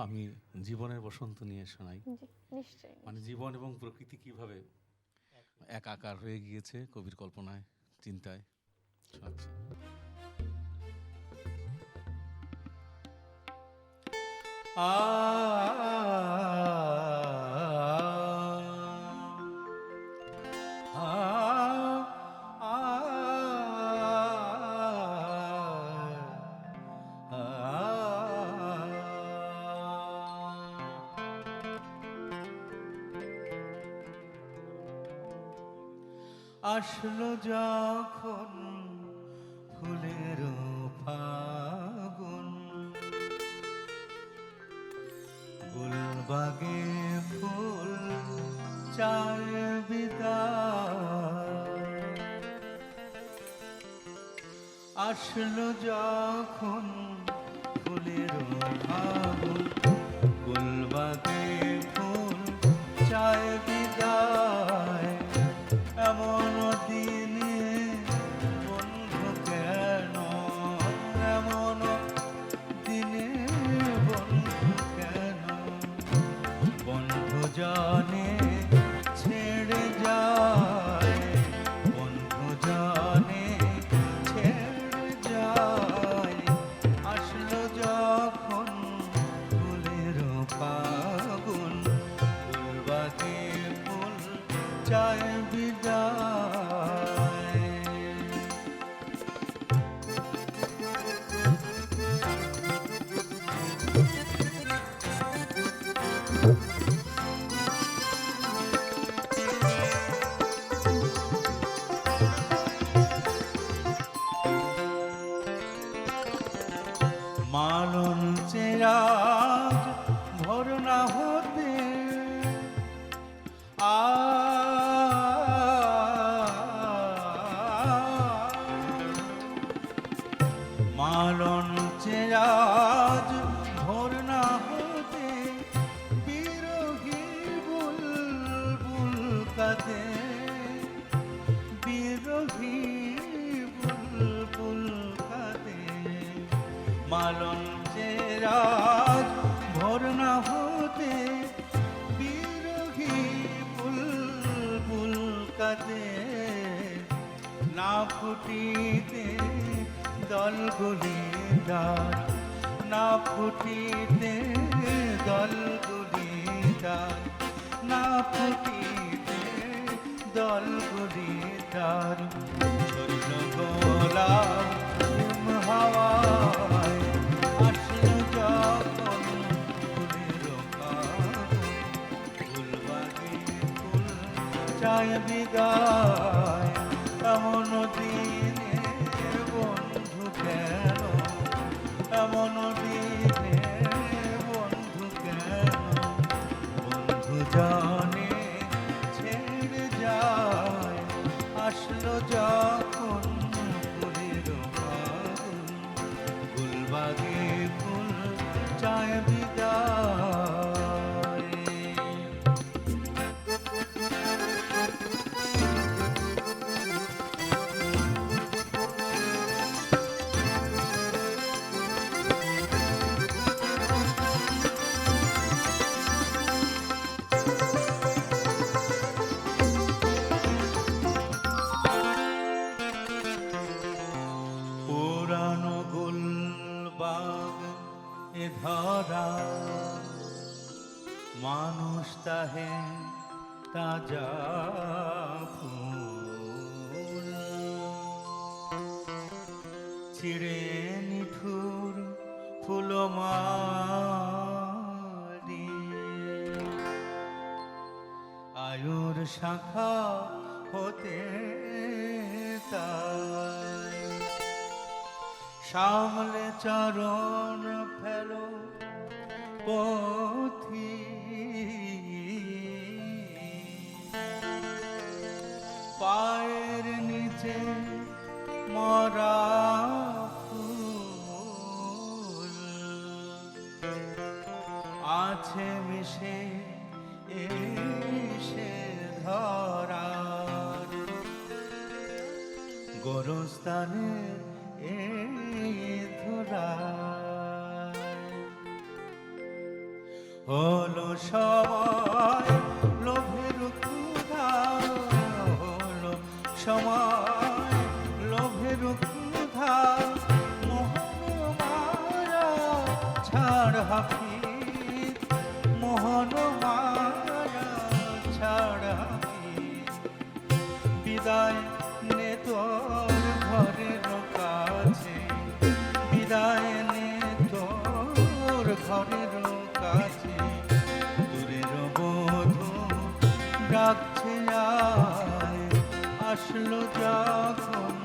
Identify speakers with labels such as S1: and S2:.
S1: আমি জীবনের বসন্ত নিয়ে শোনাই।
S2: জি, নিশ্চয়ই।
S1: মানে জীবন এবং প্রকৃতি কিভাবে একাকার হয়ে গিয়েছে কবির কল্পনায়, চিন্তায়। শোনাচ্ছি। আসলো যখন ফুলের ফাগুন, গুলবাগে ফুল চায় বিদায়। আসলো যখন ফুলের ফাগুন, গুলবাগে ফুল চায় বিদায়। এমন দিনে বন্ধু কেন, এমন দিনে বন্ধু কেন, বন্ধু জানে ছেড়ে যায়, বন্ধু জানে ছেড়ে যায়। আসলো যখন ফুলের ফাগুন, ফুলবাগে ফুল চায় বিদায়। মালন চেরাজ ভোর না হতে মালন চেরাজ ভোর না হতে বিরোহী বুলবুল কাঁদে, বিরোহী বুলবুল কাঁদে। মালন চেরাজ ভোর না হতে বিরোহী বুলবুল কাঁদে। না ফুটিতে দলগুলি ডাল, না ফুটিতে দলগুলি ডাল, না ফুটিতে দলগুলি ডাল। ঝরল গোলাপ হাওয়ায়, আসলো যখন ফুলের ফাগুন, ফুলবাগে ফুল চায় বিদায়। এমন দিনে বন্ধু কেন, এমন দিনে বন্ধু কেন, বন্ধু জানে ছেড়ে যায়। আসলো যখন ফুলের ফাগুন, ফুলবাগে ফুল চায় বিদায়। পুরানো গুলবাগ এ ধরা, মানুষ তাহে তাজা ফুল। ছিড়ে নিঠুর ফুলমারি, আয়ুর শাখা হতে তাই। সামলে চরণ ফেলো পথি, পায়ের নিচে মরা ফুল আছে মিশে এসে ধরার গোরস্থানের এই ধরা।
S2: হলো সময় লোভের ক্ষুধা, হলো সময় লোভের ক্ষুধা, মোহন মায়া ছাড় হাফিজ, মোহন মায়া ছাড় হাফিজ। বিদায় নে তোর ঘরের কাছে, বিদায় নে তোর ঘরের কাছে, দূরের বধূ ডাকছে আয়, আসলো যখন